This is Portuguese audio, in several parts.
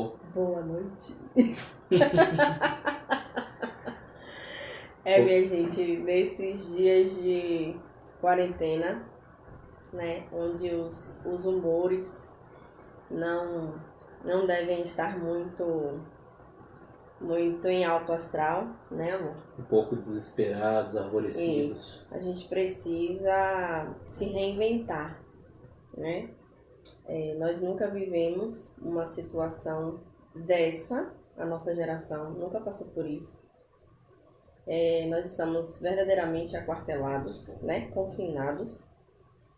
Alô. Boa noite. Minha gente, nesses dias de quarentena, né, onde os humores não devem estar muito em alto astral, né, amor? Um pouco desesperados, arvorecidos. Isso. A gente precisa se reinventar, né? Nós nunca vivemos uma situação dessa, a nossa geração nunca passou por isso. Nós estamos verdadeiramente aquartelados, né? Confinados,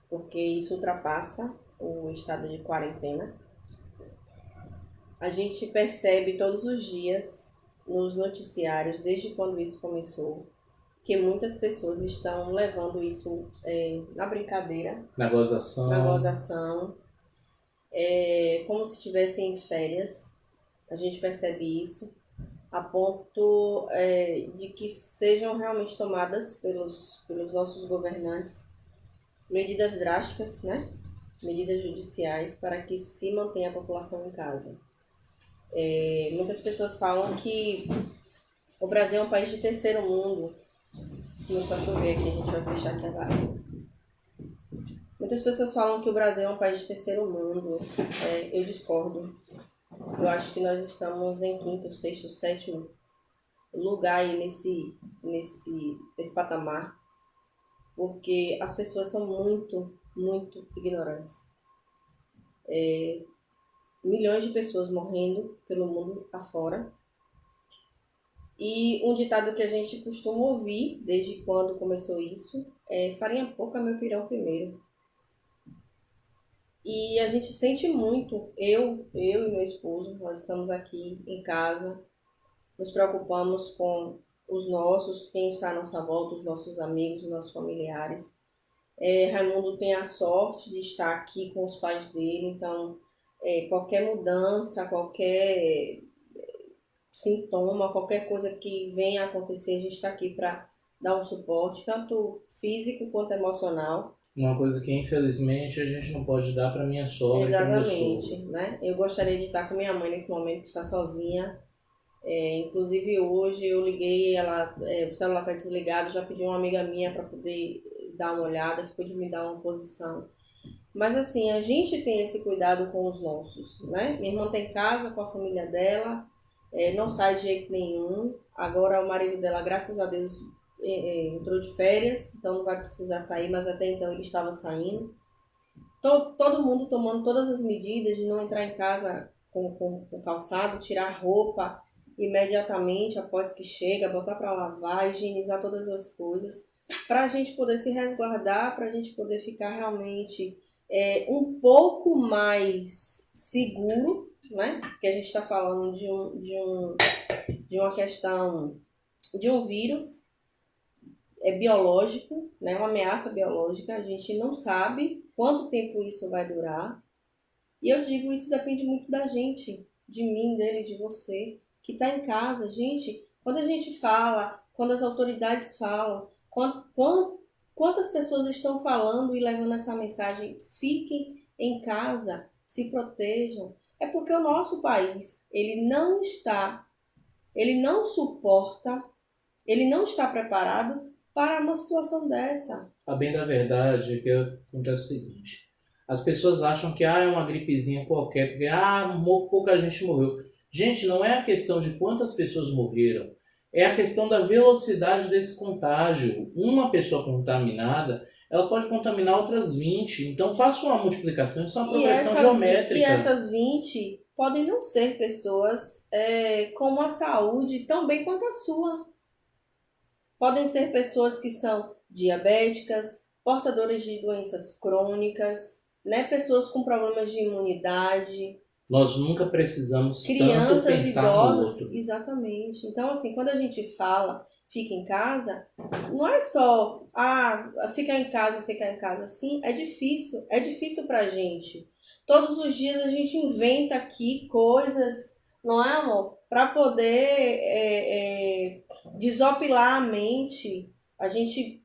porque isso ultrapassa o estado de quarentena. A gente percebe todos os dias nos noticiários, desde quando isso começou, que muitas pessoas estão levando isso na brincadeira, Na gozação. como se estivessem em férias. A gente percebe isso a ponto de que sejam realmente tomadas pelos nossos governantes medidas drásticas, né? Medidas judiciais para que se mantenha a população em casa. Muitas pessoas falam que o Brasil é um país de terceiro mundo. Começou a chover aqui, a gente vai fechar aqui agora. Muitas pessoas falam que o Brasil é um país de terceiro mundo. Eu discordo. Eu acho que nós estamos em quinto, sexto, sétimo lugar aí nesse patamar, porque as pessoas são muito, muito ignorantes. Milhões de pessoas morrendo pelo mundo afora. E um ditado que a gente costuma ouvir desde quando começou isso é: farinha pouca, meu pirão primeiro. E a gente sente muito, eu e meu esposo, nós estamos aqui em casa, nos preocupamos com os nossos, quem está à nossa volta, os nossos amigos, os nossos familiares. Raimundo tem a sorte de estar aqui com os pais dele, então qualquer mudança, qualquer sintoma, qualquer coisa que venha a acontecer, a gente está aqui para dar um suporte, tanto físico quanto emocional. Uma coisa que infelizmente a gente não pode dar para minha sogra e para meu sogro. Exatamente, né? Eu gostaria de estar com minha mãe nesse momento, que está sozinha. Inclusive hoje eu liguei, o celular está desligado, já pedi uma amiga minha para poder dar uma olhada, ficou de me dar uma posição. Mas assim, a gente tem esse cuidado com os nossos, né? Minha irmã tem casa com a família dela, não sai de jeito nenhum. Agora o marido dela, graças a Deus, entrou de férias, então não vai precisar sair, mas até então ele estava saindo. Todo mundo tomando todas as medidas de não entrar em casa com calçado, tirar roupa imediatamente após que chega, botar para lavar, higienizar todas as coisas, para a gente poder se resguardar, para a gente poder ficar realmente um pouco mais seguro, né? Porque a gente está falando de uma questão de um vírus biológico, né? Uma ameaça biológica. A gente não sabe quanto tempo isso vai durar. E eu digo, isso depende muito da gente, de mim, dele, de você, que está em casa. Gente, quando a gente fala, quando as autoridades falam, quantas pessoas estão falando e levando essa mensagem: fiquem em casa, se protejam. É porque o nosso país, ele não suporta, ele não está preparado para uma situação dessa. A bem da verdade, que acontece o seguinte: as pessoas acham que é uma gripezinha qualquer, porque pouca gente morreu. Gente, não é a questão de quantas pessoas morreram, é a questão da velocidade desse contágio. Uma pessoa contaminada, ela pode contaminar outras 20. Então faça uma multiplicação, isso é uma progressão geométrica. E essas 20 podem não ser pessoas com uma saúde tão bem quanto a sua. Podem ser pessoas que são diabéticas, portadoras de doenças crônicas, né? Pessoas com problemas de imunidade. Nós nunca precisamos crianças, tanto pensar idosas, no outro. Exatamente. Então, assim, quando a gente fala fica em casa, não é só ficar em casa. Sim, é difícil pra gente. Todos os dias a gente inventa aqui coisas, não é, amor? Para poder desopilar a mente. A gente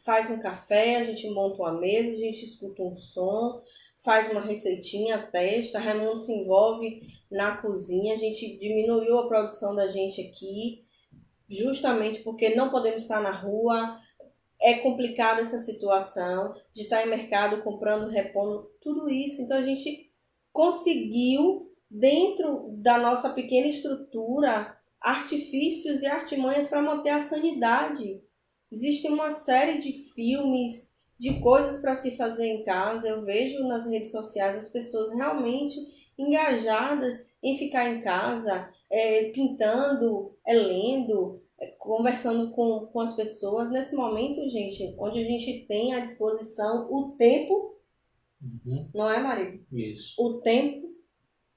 faz um café, a gente monta uma mesa, a gente escuta um som, faz uma receitinha, testa. Raimundo se envolve na cozinha. A gente diminuiu a produção da gente aqui, justamente porque não podemos estar na rua. É complicada essa situação de estar em mercado comprando, repondo, tudo isso. Então a gente conseguiu, dentro da nossa pequena estrutura, artifícios e artimanhas para manter a sanidade. Existe uma série de filmes, de coisas para se fazer em casa. Eu vejo nas redes sociais as pessoas realmente engajadas em ficar em casa, pintando, lendo, conversando com as pessoas. Nesse momento, gente, onde a gente tem à disposição o tempo, não é, marido? Isso. O tempo.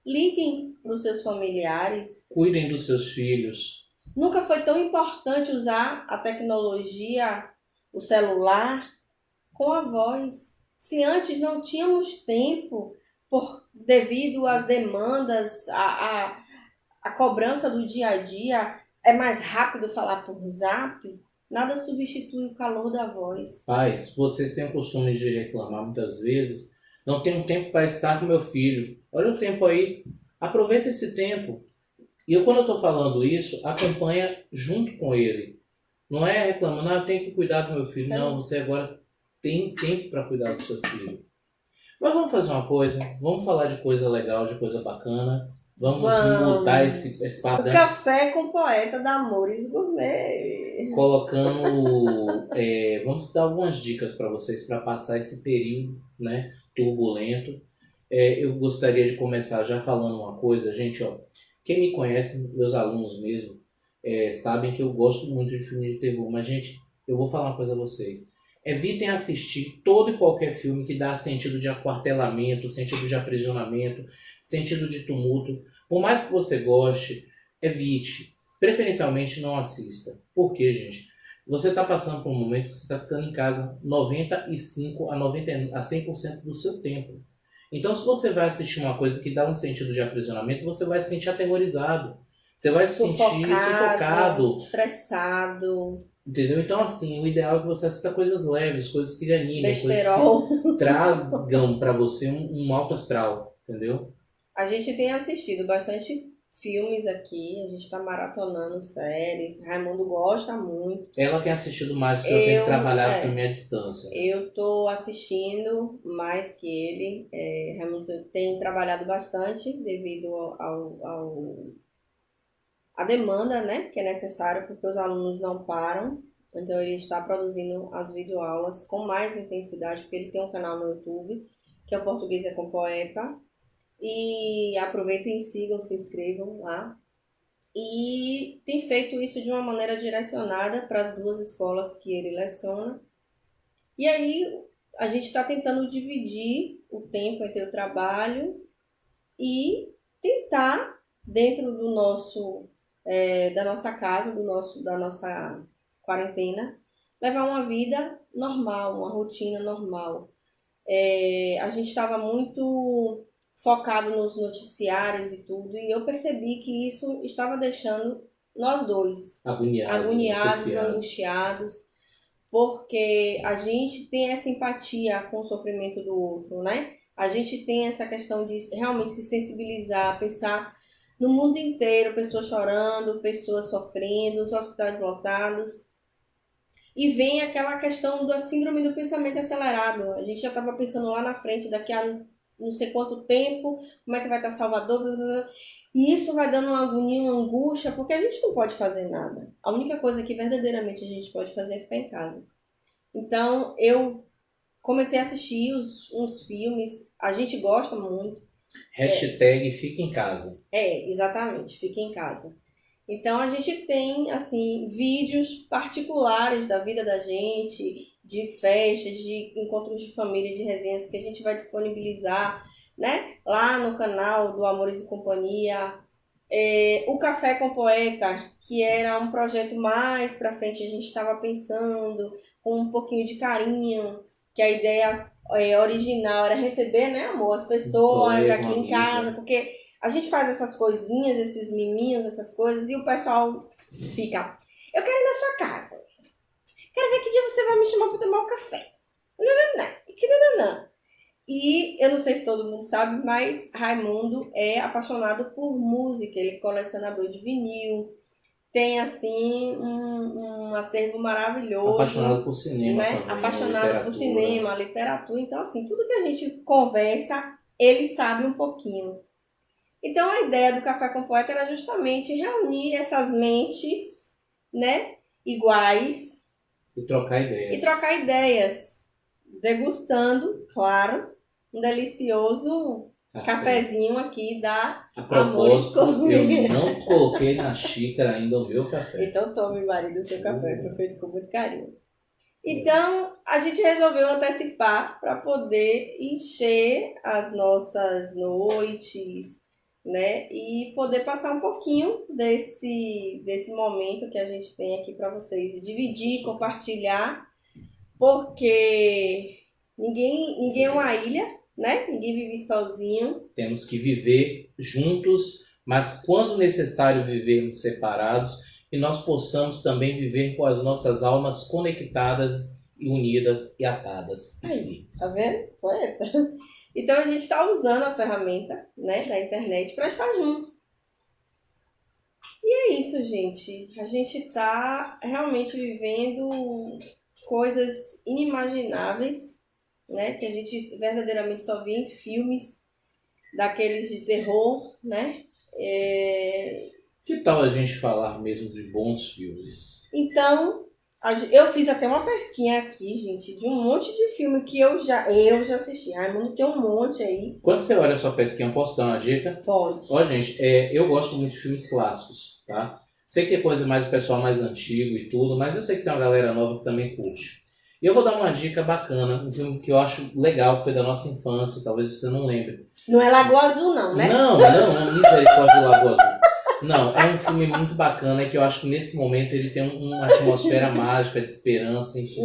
Liguem para os seus familiares. Cuidem dos seus filhos. Nunca foi tão importante usar a tecnologia, o celular, com a voz. Se antes não tínhamos tempo, devido às demandas, a cobrança do dia a dia, é mais rápido falar por zap, nada substitui o calor da voz. Pais, vocês têm o costume de reclamar muitas vezes, não tenho tempo para estar com meu filho. Olha o tempo aí, aproveita esse tempo. E quando eu estou falando isso, acompanha junto com ele. Não é reclamando, eu tenho que cuidar do meu filho. Não, você agora tem tempo para cuidar do seu filho. Mas vamos fazer uma coisa, vamos falar de coisa legal, de coisa bacana. Vamos mudar esse padrão. O café com poeta da Amores Gourmet. Colocando, vamos dar algumas dicas para vocês para passar esse período, né, turbulento. Eu gostaria de começar já falando uma coisa, gente, ó. Quem me conhece, meus alunos mesmo, sabem que eu gosto muito de filme de terror. Mas, gente, eu vou falar uma coisa a vocês. Evitem assistir todo e qualquer filme que dá sentido de aquartelamento, sentido de aprisionamento, sentido de tumulto. Por mais que você goste, evite. Preferencialmente não assista. Por quê, gente? Você está passando por um momento que você está ficando em casa 95% a 100% do seu tempo. Então, se você vai assistir uma coisa que dá um sentido de aprisionamento, você vai se sentir aterrorizado. Você vai se sentir sufocado, estressado. Entendeu? Então, assim, o ideal é que você assista coisas leves, coisas que lhe animem, Besterol. coisas que tragam para você um alto astral, entendeu? A gente tem assistido bastante filmes aqui, a gente está maratonando séries. Raimundo gosta muito. Ela tem assistido mais, porque eu tenho trabalhado também à distância. Eu estou assistindo mais que ele. Raimundo tem trabalhado bastante devido à demanda, né, que é necessária, porque os alunos não param. Então ele está produzindo as videoaulas com mais intensidade, porque ele tem um canal no YouTube, que é o Português é com Poeta. E aproveitem, sigam, se inscrevam lá. E tem feito isso de uma maneira direcionada para as duas escolas que ele leciona. E aí a gente está tentando dividir o tempo entre o trabalho e tentar, dentro do nosso, da nossa casa, da nossa quarentena, levar uma vida normal, uma rotina normal. A gente estava muito focado nos noticiários e tudo, e eu percebi que isso estava deixando nós dois agoniados, angustiados, porque a gente tem essa empatia com o sofrimento do outro, né? A gente tem essa questão de realmente se sensibilizar, pensar no mundo inteiro, pessoas chorando, pessoas sofrendo, os hospitais lotados. E vem aquela questão da síndrome do pensamento acelerado. A gente já estava pensando lá na frente, daqui a não sei quanto tempo, como é que vai estar Salvador, blá, blá, blá. E isso vai dando uma agonia, uma angústia, porque a gente não pode fazer nada. A única coisa que verdadeiramente a gente pode fazer é ficar em casa. Então, eu comecei a assistir uns filmes, a gente gosta muito. Hashtag fica em casa. Exatamente, fica em casa. Então, a gente tem, assim, vídeos particulares da vida da gente, de festas, de encontros de família, de resenhas que a gente vai disponibilizar, né, lá no canal do Amores e Companhia. O Café com Poeta, que era um projeto mais pra frente, a gente estava pensando com um pouquinho de carinho, que a ideia original era receber, né, amor, as pessoas aqui em casa, porque a gente faz essas coisinhas, esses miminhos, essas coisas, e o pessoal fica, eu quero ir na sua casa. Quero ver que dia você vai me chamar para tomar um café. E eu não sei se todo mundo sabe, mas Raimundo é apaixonado por música, ele é colecionador de vinil, tem assim um acervo Apaixonado maravilhoso, por cinema né? também, Apaixonado por literatura. cinema, literatura, então assim, tudo que a gente conversa, ele sabe um pouquinho. Então a ideia do Café com Poeta era justamente reunir essas mentes, né, iguais E trocar e ideias. trocar ideias, degustando, claro, um delicioso Café. cafezinho aqui da A Amores propósito, eu Gourmet. não coloquei na xícara ainda o meu café. Então tome, marido, o seu café, foi feito com muito carinho. Então, a gente resolveu antecipar para poder encher as nossas noites, né? E poder passar um pouquinho desse momento que a gente tem aqui para vocês. E dividir, compartilhar, porque ninguém é uma ilha, né? Ninguém vive sozinho. Temos que viver juntos, mas quando necessário vivermos separados, e nós possamos também viver com as nossas almas conectadas e unidas e atadas e Aí, firmes. tá vendo? Poeta. Então a gente está usando a ferramenta, né, da internet para estar junto. E é isso, gente. A gente está realmente vivendo coisas inimagináveis, né, que a gente verdadeiramente só vê em filmes daqueles de terror, né? Que tal a gente falar mesmo de bons filmes? Então, eu fiz até uma pesquinha aqui, gente, de um monte de filme que eu já assisti. Raimundo tem um monte aí. Quando você olha a sua pesquisa, eu posso dar uma dica? Pode. Ó, gente, eu gosto muito de filmes clássicos, tá? Sei que é coisa mais do pessoal mais antigo e tudo, mas eu sei que tem uma galera nova que também curte. E eu vou dar uma dica bacana, um filme que eu acho legal, que foi da nossa infância, talvez você não lembre. Não é Lagoa Azul, não, né? Não, misericórdia do Lagoa Azul. Não, é um filme muito bacana que eu acho que nesse momento ele tem uma atmosfera mágica, de esperança, enfim.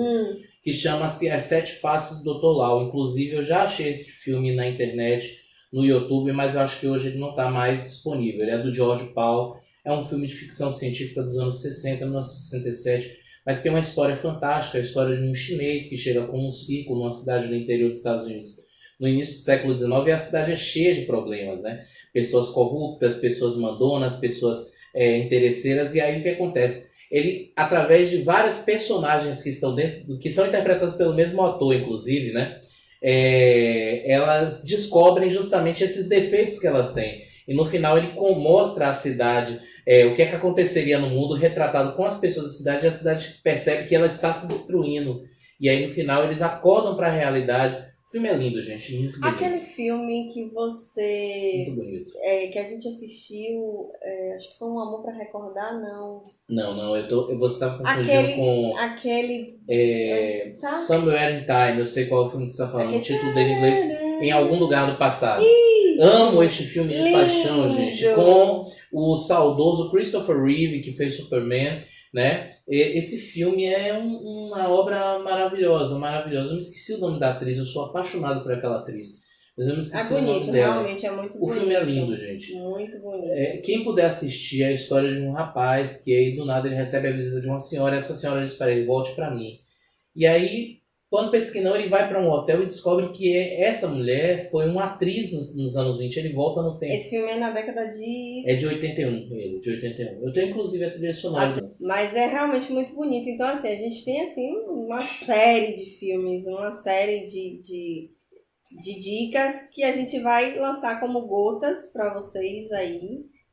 Que chama-se As Sete Faces do Dr. Lau. Inclusive, eu já achei esse filme na internet, no YouTube, mas eu acho que hoje ele não está mais disponível. Ele é do George Pal, é um filme de ficção científica dos anos 60, 1967, mas tem uma história fantástica, a história de um chinês que chega com um circo numa cidade do interior dos Estados Unidos no início do século XIX, e a cidade é cheia de problemas, né? Pessoas corruptas, pessoas mandonas, pessoas interesseiras, e aí o que acontece? Ele, através de várias personagens que estão dentro, que são interpretadas pelo mesmo ator, inclusive, né? Elas descobrem justamente esses defeitos que elas têm. E no final ele mostra a cidade, o que é que aconteceria no mundo, retratado com as pessoas da cidade, e a cidade percebe que ela está se destruindo. E aí no final eles acordam para a realidade. O filme é lindo, gente, muito bonito. Aquele filme que você... Muito bonito. que a gente assistiu, acho que foi Um Amor pra Recordar, não. Não, você estava confundindo com... Aquele... Somewhere in Time, eu sei qual é o filme que você está falando, o título dele em inglês, Em Algum Lugar do Passado. Isso. Amo este filme de Lindo. paixão, gente, com o saudoso Christopher Reeve, que fez Superman, né? Esse filme é uma obra maravilhosa, maravilhosa. Eu me esqueci o nome da atriz, eu sou apaixonado por aquela atriz. Mas eu me esqueci o nome dela. Realmente é muito bonito. O filme é lindo, gente. Muito bonito. Quem puder assistir a história de um rapaz que aí do nada ele recebe a visita de uma senhora, e essa senhora diz para ele, volte para mim. E aí, quando pensa que não, ele vai para um hotel e descobre que essa mulher foi uma atriz nos anos 20. Ele volta no tempo. Esse filme é na década de... É de 81, ele, de 81. Eu tenho inclusive a trilha sonora. Mas é realmente muito bonito. Então, assim, a gente tem assim uma série de filmes, uma série de dicas que a gente vai lançar como gotas para vocês aí,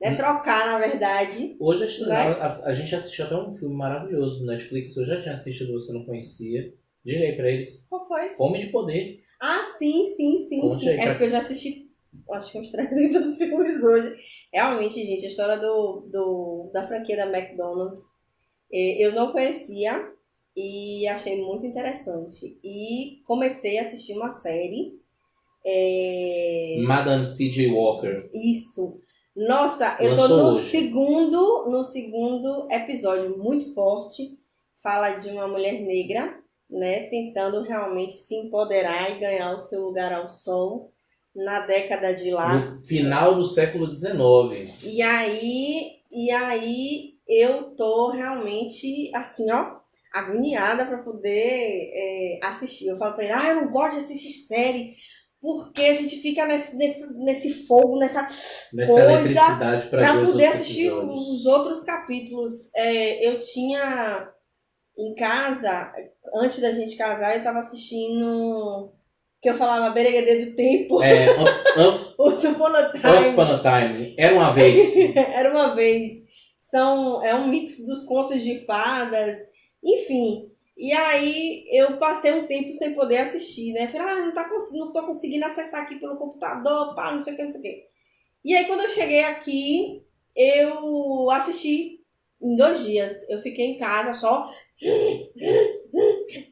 né? Trocar, na verdade. Hoje a gente assistiu até um filme maravilhoso no Netflix, eu já tinha assistido, você não conhecia. Diga aí pra eles. Qual foi? Fome de Poder. Ah, sim. Aí, porque eu já assisti, acho que uns 300 filmes hoje. Realmente, gente, a história da franquia da McDonald's, eu não conhecia e achei muito interessante. E comecei a assistir uma série. Madame C.J. Walker. Isso. Nossa, eu tô no segundo episódio, muito forte. Fala de uma mulher negra, né, tentando realmente se empoderar e ganhar o seu lugar ao sol na década de lá. No final do século XIX. E aí eu tô realmente assim, ó, agoniada para poder assistir. Eu falo pra ele, eu não gosto de assistir série, porque a gente fica nesse fogo, nessa Nessa eletricidade para para poder assistir os outros capítulos. Eu tinha em casa, antes da gente casar, eu tava assistindo, que eu falava Bereguedê do Tempo. Once Upon a Time. Once Upon a Time. Era uma vez. Era uma vez. É um mix dos contos de fadas, enfim. E aí eu passei um tempo sem poder assistir, né? Falei, não tô conseguindo acessar aqui pelo computador, pá, não sei o que, não sei o que. E aí quando eu cheguei aqui, eu assisti em 2 dias. Eu fiquei em casa só.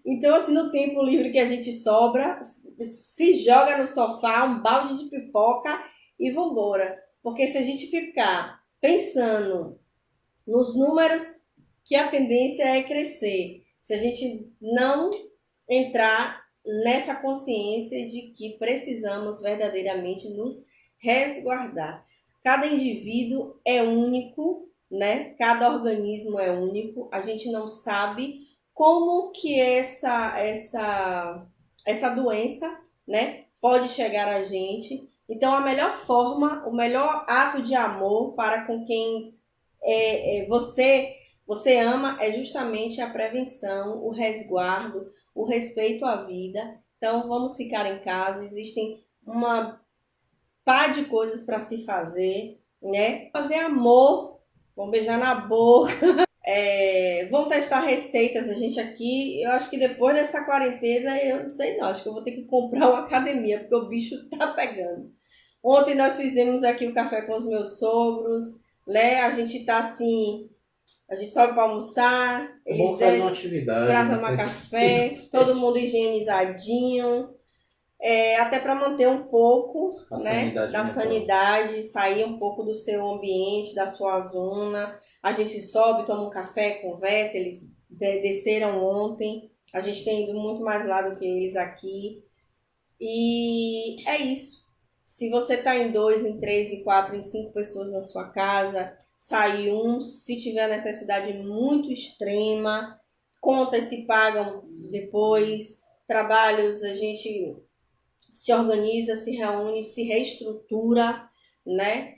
Então, assim, no tempo livre que a gente sobra, se joga no sofá, um balde de pipoca e vambora. Porque se a gente ficar pensando nos números, que a tendência é crescer. Se a gente não entrar nessa consciência de que precisamos verdadeiramente nos resguardar. Cada indivíduo é único, né? Cada organismo é único. A gente não sabe como que essa doença, né, pode chegar a gente. Então, a melhor forma, o melhor ato de amor para com quem você ama é justamente a prevenção, o resguardo, o respeito à vida. Então, vamos ficar em casa. Existem uma pá de coisas para se fazer, né? Fazer amor, vamos beijar na boca. Vamos testar receitas. A gente aqui, eu acho que depois dessa quarentena, eu não sei não, acho que eu vou ter que comprar uma academia, porque o bicho tá pegando. Ontem nós fizemos aqui o café com os meus sogros, né? A gente tá assim, a gente sobe para almoçar, eles fazer uma atividade para tomar café, todo mundo higienizadinho, até para manter um pouco, né, da sanidade, sair um pouco do seu ambiente, da sua zona. A gente sobe, toma um café, conversa. Eles desceram ontem, a gente tem ido muito mais lá do que eles aqui. E é isso. Se você está em 2, em 3, em 4, em 5 pessoas na sua casa, sai se tiver necessidade muito extrema, contas se pagam depois, trabalhos a gente se organiza, se reúne, se reestrutura, né?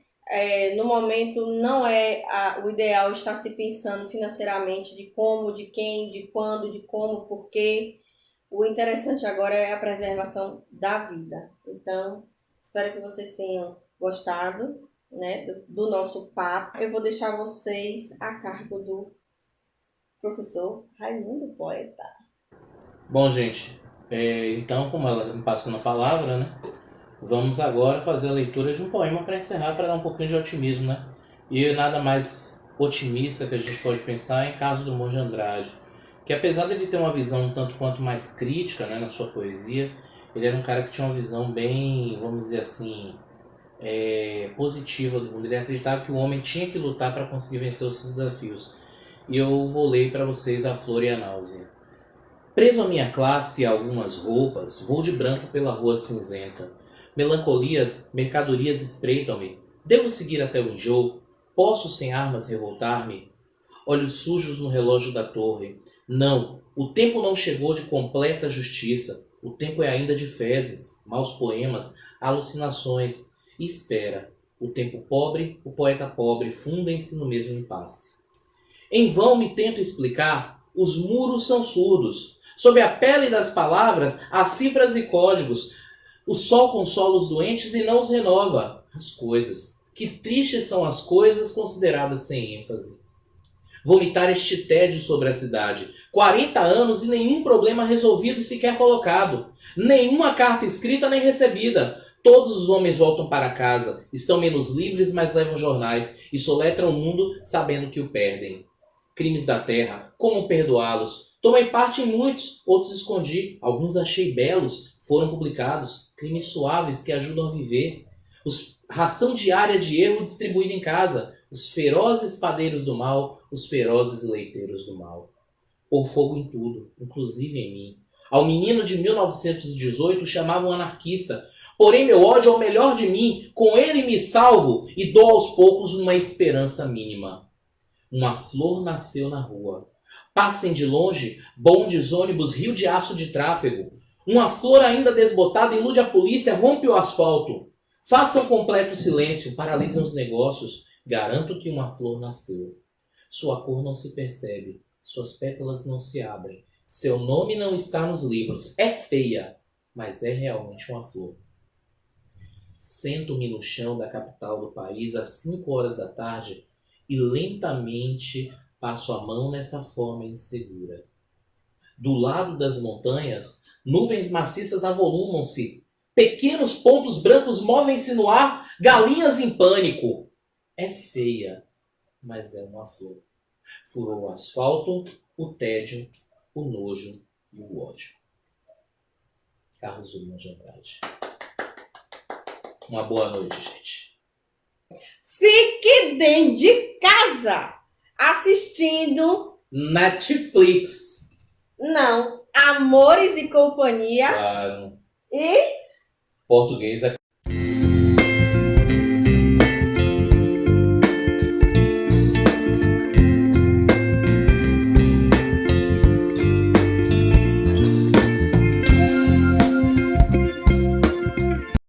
No momento não é o ideal estar se pensando financeiramente de como, de quem, de quando, de como, por quê. O interessante agora é a preservação da vida. Então, espero que vocês tenham gostado, né, do nosso papo. Eu vou deixar vocês a cargo do professor Raimundo Poeta. Bom, gente, então, como ela me passando a palavra, né, vamos agora fazer a leitura de um poema para encerrar, para dar um pouquinho de otimismo, né? E nada mais otimista que a gente pode pensar em Carlos Drummond de Andrade, que apesar de ele ter uma visão um tanto quanto mais crítica, né, na sua poesia, ele era um cara que tinha uma visão bem, vamos dizer assim, positiva do mundo. Ele acreditava que o homem tinha que lutar para conseguir vencer os seus desafios. E eu vou ler para vocês A Flor e a Náusea. Preso à minha classe e a algumas roupas, vou de branco pela rua cinzenta. Melancolias, mercadorias espreitam-me. Devo seguir até o enjoo? Posso sem armas revoltar-me? Olhos sujos no relógio da torre. Não, o tempo não chegou de completa justiça. O tempo é ainda de fezes, maus poemas, alucinações. E espera. O tempo pobre, o poeta pobre fundem-se no mesmo impasse. Em vão me tento explicar, os muros são surdos. Sob a pele das palavras, há cifras e códigos. O sol consola os doentes e não os renova. As coisas. Que tristes são as coisas consideradas sem ênfase. Vomitar este tédio sobre a cidade. 40 anos e nenhum problema resolvido sequer colocado. Nenhuma carta escrita nem recebida. Todos os homens voltam para casa. Estão menos livres, mas levam jornais. E soletram o mundo sabendo que o perdem. Crimes da terra, como perdoá-los? Tomei parte em muitos, outros escondi. Alguns achei belos, foram publicados. Crimes suaves que ajudam a viver. Ração diária de erro distribuída em casa. Os ferozes padeiros do mal, os ferozes leiteiros do mal. Pôr fogo em tudo, inclusive em mim. Ao menino de 1918 chamavam anarquista. Porém meu ódio é o melhor de mim. Com ele me salvo e dou aos poucos uma esperança mínima. Uma flor nasceu na rua. Passem de longe, bondes, ônibus, rio de aço de tráfego. Uma flor ainda desbotada ilude a polícia, rompe o asfalto. Faça um completo silêncio, paralisem os negócios. Garanto que uma flor nasceu. Sua cor não se percebe, suas pétalas não se abrem. Seu nome não está nos livros. É feia, mas é realmente uma flor. Sento-me no chão da capital do país às 5 horas da tarde e lentamente passo a mão nessa forma insegura. Do lado das montanhas, nuvens maciças avolumam-se. Pequenos pontos brancos movem-se no ar, galinhas em pânico. É feia, mas é uma flor. Furou o asfalto, o tédio, o nojo e o ódio. Carlos Drummond de Andrade. Uma boa noite, gente. Fique dentro de casa assistindo Netflix. Não, Amores e Companhia Claro. e Português é